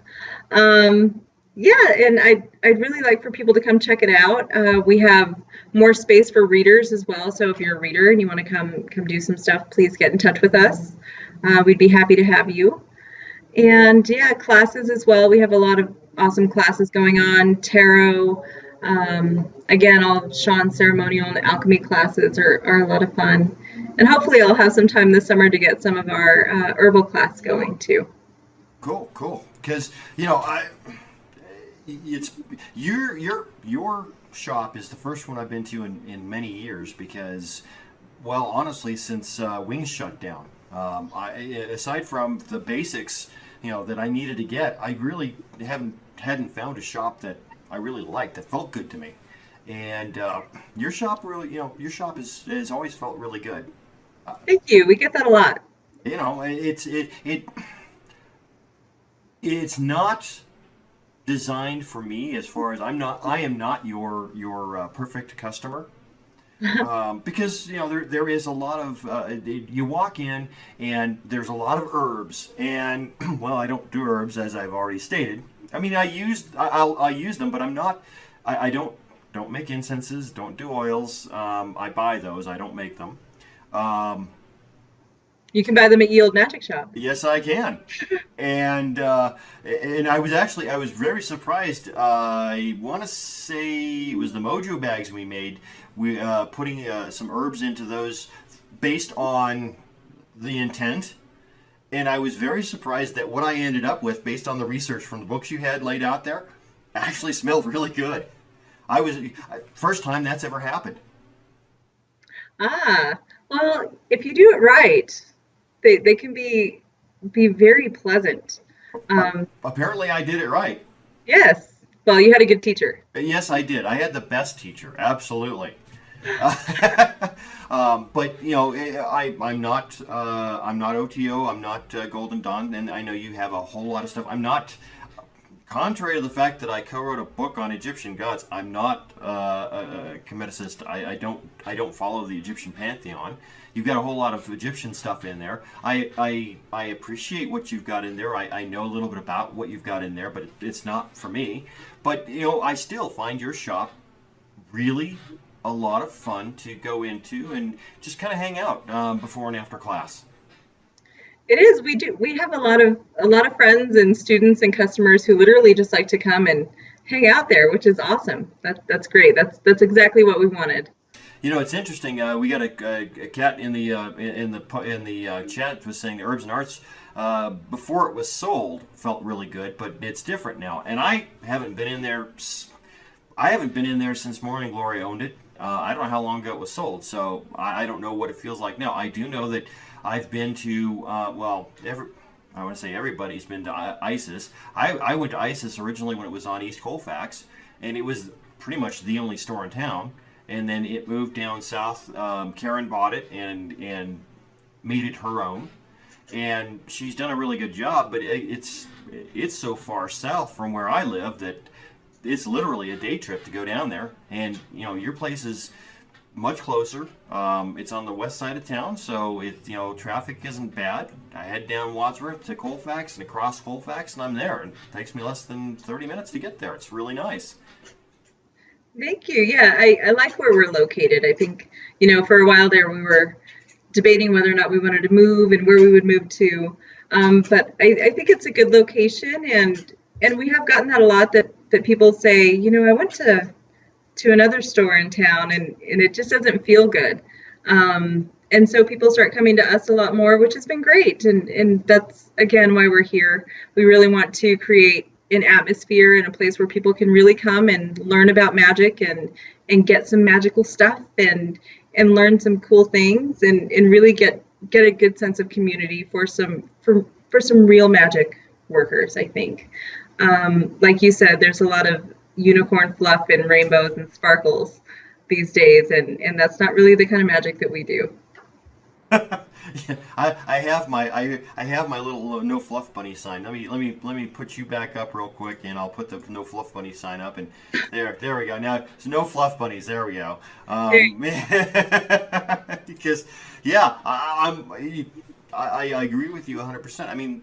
Um, yeah, and I'd really like for people to come check it out. We have more space for readers as well. So if you're a reader and you want to come do some stuff, please get in touch with us. We'd be happy to have you. And yeah, classes as well. We have a lot of awesome classes going on. Tarot, again, all of Sean's ceremonial and alchemy classes are a lot of fun. And hopefully I'll have some time this summer to get some of our herbal class going too. Cool, cool. Because it's your shop is the first one I've been to in many years because, well, honestly, since Wings shut down, aside from the basics, that I needed to get, I really hadn't found a shop that I really liked that felt good to me. And your shop really, your shop has always felt really good. Thank you. We get that a lot. It's not designed for me as far as I am not your perfect customer. Because there is a lot of you walk in and there's a lot of herbs and well, I don't do herbs as I've already stated. I mean, I use them, but I don't make incenses, don't do oils. I buy those, I don't make them. You can buy them at Yield Magic Shop. Yes, I can. And I was very surprised. I want to say it was the Mojo bags we made. We putting some herbs into those based on the intent. And I was very surprised that what I ended up with, based on the research from the books you had laid out there, actually smelled really good. First time that's ever happened. Ah, well, if you do it right, they can be very pleasant. Apparently, I did it right. Yes. Well, you had a good teacher. Yes, I did. I had the best teacher. Absolutely. But I'm not OTO. I'm not Golden Dawn, and I know you have a whole lot of stuff. I'm not. Contrary to the fact that I co-wrote a book on Egyptian gods, I'm not a Kemeticist. I don't follow the Egyptian pantheon. You've got a whole lot of Egyptian stuff in there. I appreciate what you've got in there. I know a little bit about what you've got in there, but it's not for me. But I still find your shop really a lot of fun to go into and just kind of hang out before and after class. It is. We have a lot of friends and students and customers who literally just like to come and hang out there, which is awesome. That's great. That's exactly what we wanted. It's interesting. We got a cat in the chat was saying the Herbs and Arts before it was sold felt really good, but it's different now. And I haven't been in there. I haven't been in there since Morning Glory owned it. I don't know how long ago it was sold, so I don't know what it feels like now. I do know that I've been to I want to say everybody's been to ISIS. I went to ISIS originally when it was on East Colfax, and it was pretty much the only store in town. And then it moved down south. Karen bought it and made it her own, and she's done a really good job. But it's so far south from where I live that it's literally a day trip to go down there. And your place is much closer. It's on the west side of town, so traffic isn't bad. I head down Wadsworth to Colfax and across Colfax, and I'm there. And it takes me less than 30 minutes to get there. It's really nice. Thank you. Yeah, I like where we're located. I think, for a while there we were debating whether or not we wanted to move and where we would move to. But I think it's a good location, and we have gotten that a lot that people say, I went to another store in town and it just doesn't feel good. And so people start coming to us a lot more, which has been great. And that's, again, why we're here. We really want to create an atmosphere and a place where people can really come and learn about magic and get some magical stuff and learn some cool things and really get a good sense of community for some real magic workers, I think. Like you said, there's a lot of unicorn fluff and rainbows and sparkles these days, and that's not really the kind of magic that we do. I have my little no fluff bunny sign. Let me put you back up real quick, and I'll put the no fluff bunny sign up. And there we go. Now it's no fluff bunnies. There we go. Because yeah, I agree with you 100%. I mean,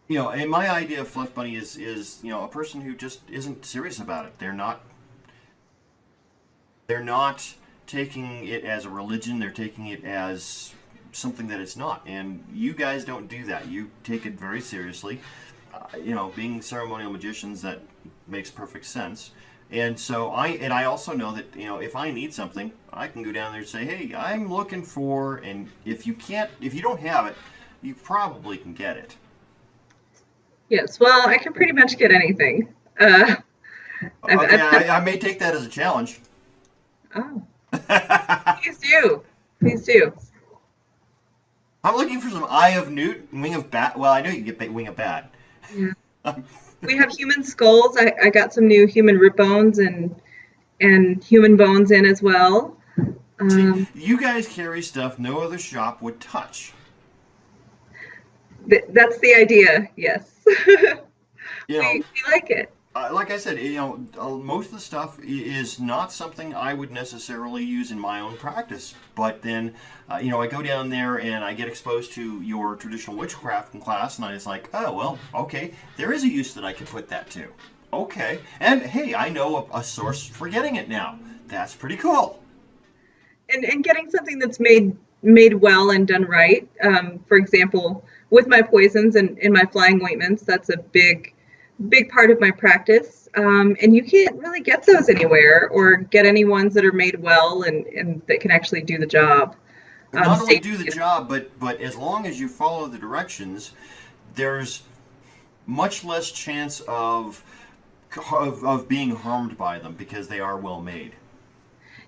and my idea of fluff bunny is a person who just isn't serious about it. They're not taking it as a religion. They're taking it as something that it's not. And you guys don't do that. You take it very seriously. Being ceremonial magicians, that makes perfect sense. And so I also know that if I need something, I can go down there and say, hey, I'm looking for, and if you don't have it, you probably can get it. Yes, well, I can pretty much get anything. Okay, I may take that as a challenge. Oh. Please do. I'm looking for some Eye of Newt, Wing of Bat. Well, I know you can get Wing of Bat. Yeah. We have human skulls. I got some new human rib bones and human bones in as well. See, you guys carry stuff no other shop would touch. That's the idea, yes. We like it. Like I said, most of the stuff is not something I would necessarily use in my own practice. But then, I go down there and I get exposed to your traditional witchcraft in class, and I was like, oh, well, okay, there is a use that I could put that to. Okay. And, hey, I know a source for getting it now. That's pretty cool. And getting something that's made well and done right. For example, with my poisons and in my flying ointments, that's a big part of my practice, and you can't really get those anywhere or get any ones that are made well and that can actually do the job. Not only do the job, but as long as you follow the directions, there's much less chance of being harmed by them because they are well made.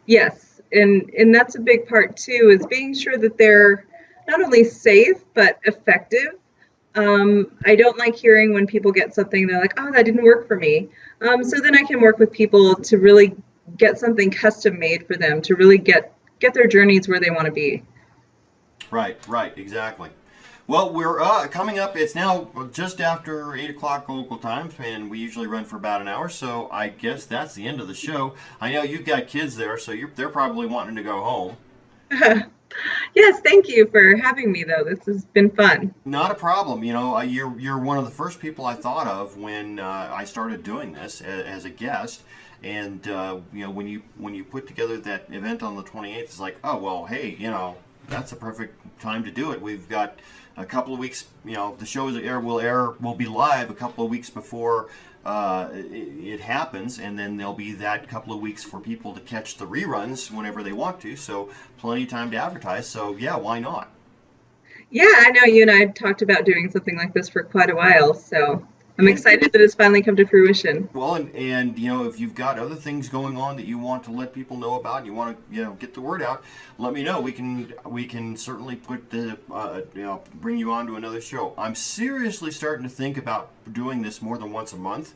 Yes, and that's a big part too, is being sure that they're not only safe but effective. I don't like hearing when people get something, they're like, oh, that didn't work for me. So then I can work with people to really get something custom made for them, to really get their journeys where they want to be. Right, exactly. Well, we're coming up. It's now just after 8 o'clock local time, and we usually run for about an hour, so I guess that's the end of the show. I know you've got kids there, so they're probably wanting to go home. Yes, thank you for having me, though. This has been fun. Not a problem. You're one of the first people I thought of when I started doing this as a guest. And when you put together that event on the 28th, it's like, oh well, hey, that's a perfect time to do it. We've got a couple of weeks. The show will be live a couple of weeks before it happens, and then there'll be that couple of weeks for people to catch the reruns whenever they want to, so plenty of time to advertise. So yeah, why not? Yeah, I know you and I talked about doing something like this for quite a while, so I'm excited that it's finally come to fruition. Well, and if you've got other things going on that you want to let people know about, and you want to get the word out, let me know. We can certainly put bring you on to another show. I'm seriously starting to think about doing this more than once a month,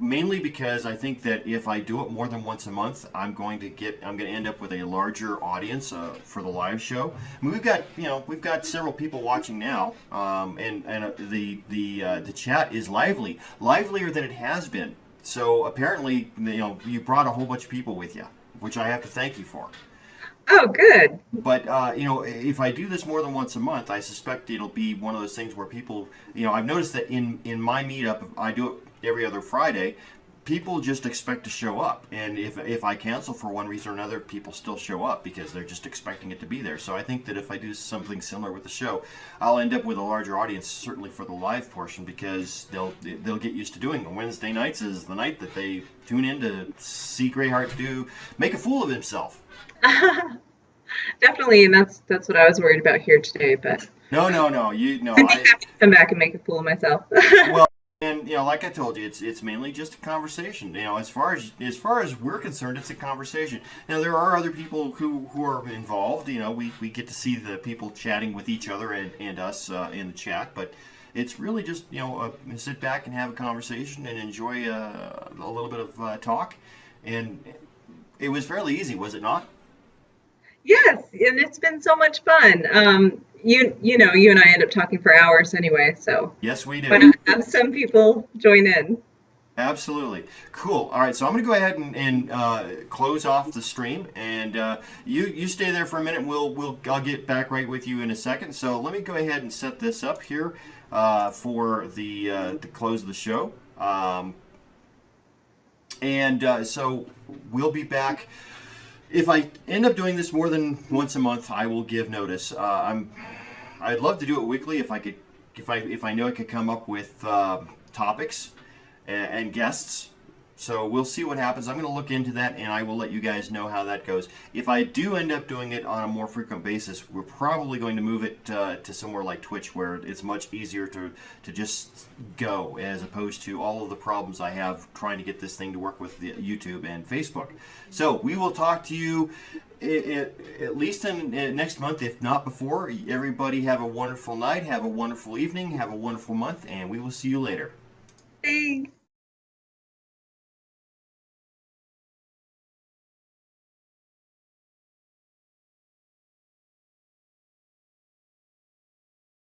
mainly because I think that if I do it more than once a month, I'm going to end up with a larger audience for the live show. I mean, we've got several people watching now, and the chat is livelier than it has been. So apparently, you brought a whole bunch of people with you, which I have to thank you for. Oh, good. But, if I do this more than once a month, I suspect it'll be one of those things where people, I've noticed that in my meetup, I do it every other Friday, people just expect to show up. And if I cancel for one reason or another, people still show up because they're just expecting it to be there. So I think that if I do something similar with the show, I'll end up with a larger audience, certainly for the live portion, because they'll get used to doing it. Wednesday nights is the night that they tune in to see Greyheart make a fool of himself. Definitely, and that's what I was worried about here today, but No, no, no. I'd be happy to come back and make a fool of myself. Well, and like I told you, it's mainly just a conversation. As far as we're concerned, it's a conversation. Now there are other people who are involved. We get to see the people chatting with each other and us in the chat, but it's really just sit back and have a conversation and enjoy a little bit of talk. And it was fairly easy, was it not? Yes, and it's been so much fun. You and I end up talking for hours anyway, so Yes, we why do. not have some people join in? Absolutely. Cool. All right, so I'm going to go ahead and close off the stream, and you stay there for a minute. I'll get back right with you in a second. So let me go ahead and set this up here for the close of the show. So we'll be back. If I end up doing this more than once a month, I will give notice. I'd love to do it weekly if I could, if I know I could come up with topics and guests. So we'll see what happens. I'm going to look into that, and I will let you guys know how that goes. If I do end up doing it on a more frequent basis, we're probably going to move it to somewhere like Twitch, where it's much easier to just go, as opposed to all of the problems I have trying to get this thing to work with the YouTube and Facebook. So we will talk to you at least in next month, if not before. Everybody have a wonderful night, have a wonderful evening, have a wonderful month, and we will see you later. Thanks.